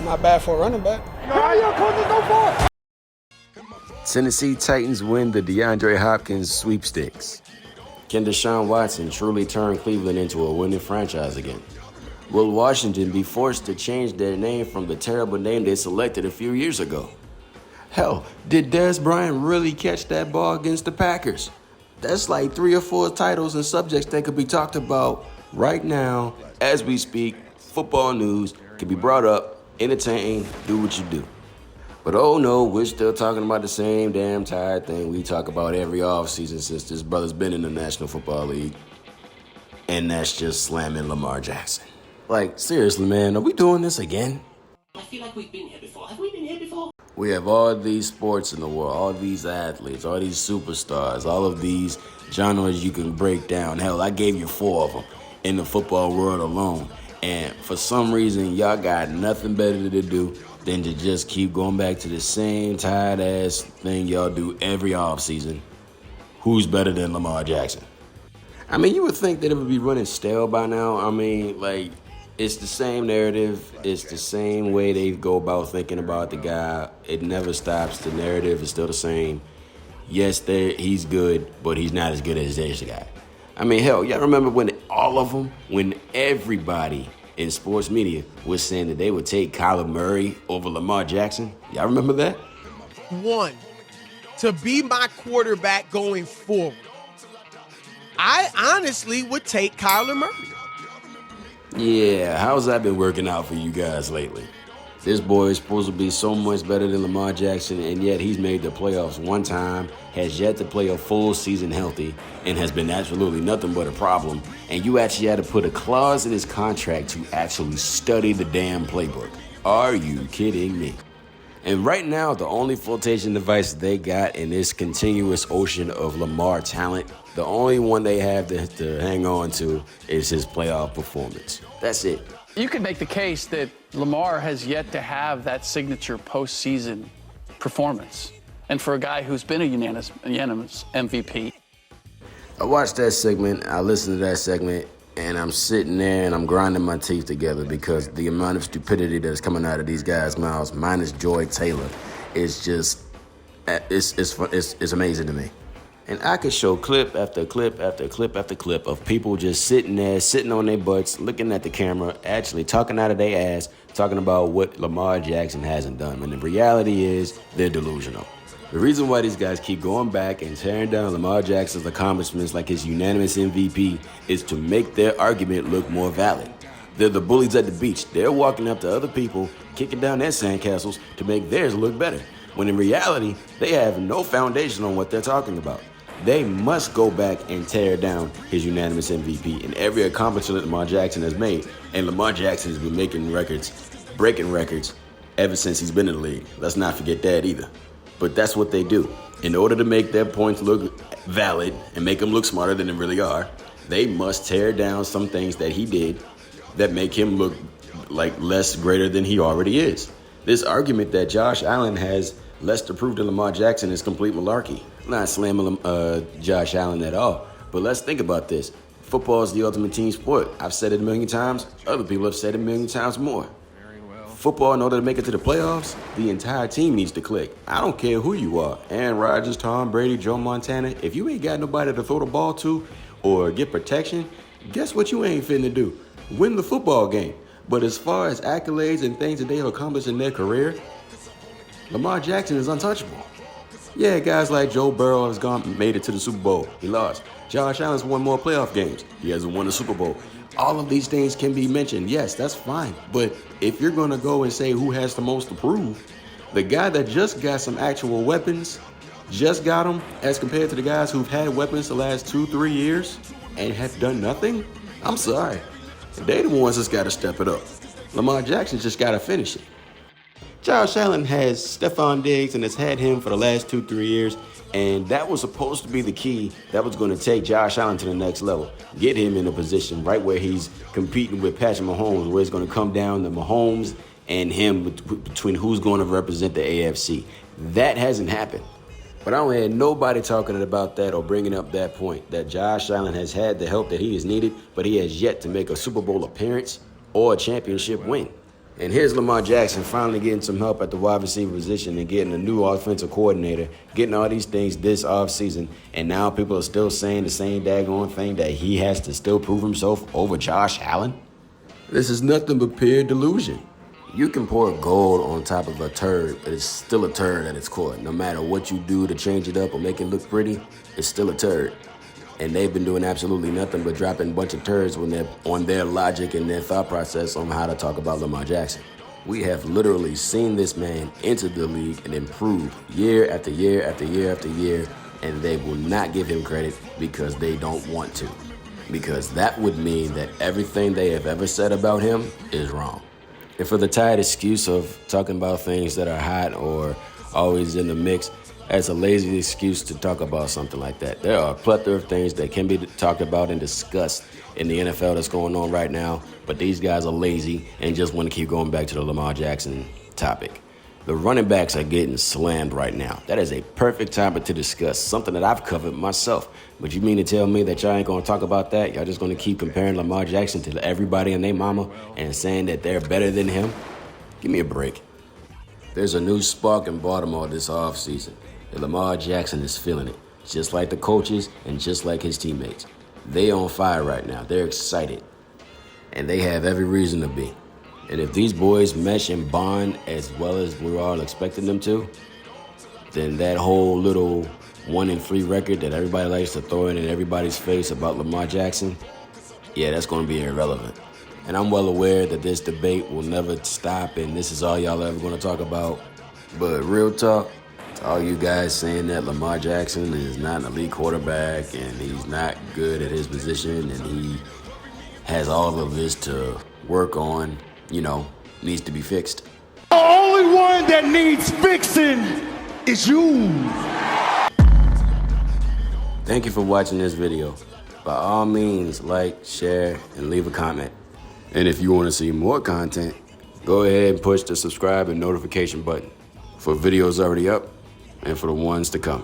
Not bad for a running back. Tennessee Titans win the DeAndre Hopkins sweepstakes. Can Deshaun Watson truly turn Cleveland into a winning franchise again? Will Washington be forced to change their name from the terrible name they selected a few years ago? Hell, did Dez Bryant really catch that ball against the Packers? That's like 3 or 4 titles and subjects that could be talked about right now as we speak. Football news can be brought up, entertain, do what you do. But oh no, we're still talking about the same damn tired thing we talk about every offseason since this brother's been in the National Football League. And that's just slamming Lamar Jackson. Like, seriously, man, are we doing this again? I feel like we've been here before. Have we been here before? We have all these sports in the world, all these athletes, all these superstars, all of these genres you can break down. Hell, I gave you 4 of them in the football world alone. And for some reason, y'all got nothing better to do than to just keep going back to the same tired-ass thing y'all do every offseason. Who's better than Lamar Jackson? I mean, you would think that it would be running stale by now. I mean, like, it's the same narrative. It's the same way they go about thinking about the guy. It never stops. The narrative is still the same. Yes, he's good, but he's not as good as this guy. I mean, hell, y'all remember when all of them, when everybody in sports media was saying that they would take Kyler Murray over Lamar Jackson? Y'all remember that? One, to be my quarterback going forward, I honestly would take Kyler Murray. Yeah, how's that been working out for you guys lately? This boy is supposed to be so much better than Lamar Jackson, and yet he's made the playoffs one time, has yet to play a full season healthy, and has been absolutely nothing but a problem. And you actually had to put a clause in his contract to actually study the damn playbook. Are you kidding me? And right now, the only flotation device they got in this continuous ocean of Lamar talent, the only one they have to hang on to is his playoff performance. That's it. You could make the case that Lamar has yet to have that signature postseason performance. And for a guy who's been a unanimous MVP. I watched that segment, I listened to that segment, and I'm sitting there and I'm grinding my teeth together because the amount of stupidity that's coming out of these guys' mouths, minus Joy Taylor, is just, it's amazing to me. And I could show clip after clip after clip after clip of people just sitting there, sitting on their butts, looking at the camera, actually talking out of their ass, talking about what Lamar Jackson hasn't done. And the reality is they're delusional. The reason why these guys keep going back and tearing down Lamar Jackson's accomplishments like his unanimous MVP is to make their argument look more valid. They're the bullies at the beach. They're walking up to other people, kicking down their sandcastles to make theirs look better. When in reality, they have no foundation on what they're talking about. They must go back and tear down his unanimous MVP and every accomplishment Lamar Jackson has made. And Lamar Jackson has been making records, breaking records, ever since he's been in the league. Let's not forget that either. But that's what they do. In order to make their points look valid and make them look smarter than they really are, they must tear down some things that he did that make him look like less greater than he already is. This argument that Josh Allen has less to prove to Lamar Jackson is complete malarkey. I'm not slamming Josh Allen at all, but let's think about this. Football is the ultimate team sport. I've said it a million times. Other people have said it a million times more. Football, in order to make it to the playoffs, the entire team needs to click. I don't care who you are. Aaron Rodgers, Tom Brady, Joe Montana. If you ain't got nobody to throw the ball to or get protection, guess what you ain't finna do? Win the football game. But as far as accolades and things that they have accomplished in their career, Lamar Jackson is untouchable. Yeah, guys like Joe Burrow has made it to the Super Bowl. He lost. Josh Allen's won more playoff games. He hasn't won a Super Bowl. All of these things can be mentioned. Yes, that's fine. But if you're going to go and say who has the most to prove, the guy that just got some actual weapons, just got them, as compared to the guys who've had weapons the last 2-3 years and have done nothing, I'm sorry. They the ones that's got to step it up. Lamar Jackson just got to finish it. Josh Allen has Stephon Diggs and has had him for the last 2-3 years, and that was supposed to be the key that was going to take Josh Allen to the next level. Get him in a position right where he's competing with Patrick Mahomes, where it's going to come down to Mahomes and him between who's going to represent the AFC. That hasn't happened. But I don't hear nobody talking about that or bringing up that point, that Josh Allen has had the help that he has needed, but he has yet to make a Super Bowl appearance or a championship win. And here's Lamar Jackson finally getting some help at the wide receiver position and getting a new offensive coordinator, getting all these things this offseason, and now people are still saying the same daggone thing that he has to still prove himself over Josh Allen? This is nothing but pure delusion. You can pour gold on top of a turd, but it's still a turd at its core. No matter what you do to change it up or make it look pretty, it's still a turd. And they've been doing absolutely nothing but dropping a bunch of turds on their logic and their thought process on how to talk about Lamar Jackson. We have literally seen this man enter the league and improve year after year after year after year, and they will not give him credit because they don't want to. Because that would mean that everything they have ever said about him is wrong. And for the tired excuse of talking about things that are hot or always in the mix, that's a lazy excuse to talk about something like that. There are a plethora of things that can be talked about and discussed in the NFL that's going on right now, but these guys are lazy and just want to keep going back to the Lamar Jackson topic. The running backs are getting slammed right now. That is a perfect topic to discuss, something that I've covered myself. But you mean to tell me that y'all ain't going to talk about that? Y'all just going to keep comparing Lamar Jackson to everybody and their mama and saying that they're better than him? Give me a break. There's a new spark in Baltimore this offseason, and Lamar Jackson is feeling it, just like the coaches and just like his teammates. They on fire right now. They're excited, and they have every reason to be. And if these boys mesh and bond as well as we're all expecting them to, then that whole little 1-3 record that everybody likes to throw in everybody's face about Lamar Jackson, yeah, that's going to be irrelevant. And I'm well aware that this debate will never stop and this is all y'all ever going to talk about. But real talk, to all you guys saying that Lamar Jackson is not an elite quarterback and he's not good at his position and he has all of this to work on, needs to be fixed. The only one that needs fixing is you. Thank you for watching this video. By all means, like, share, and leave a comment. And if you want to see more content, go ahead and push the subscribe and notification button for videos already up and for the ones to come.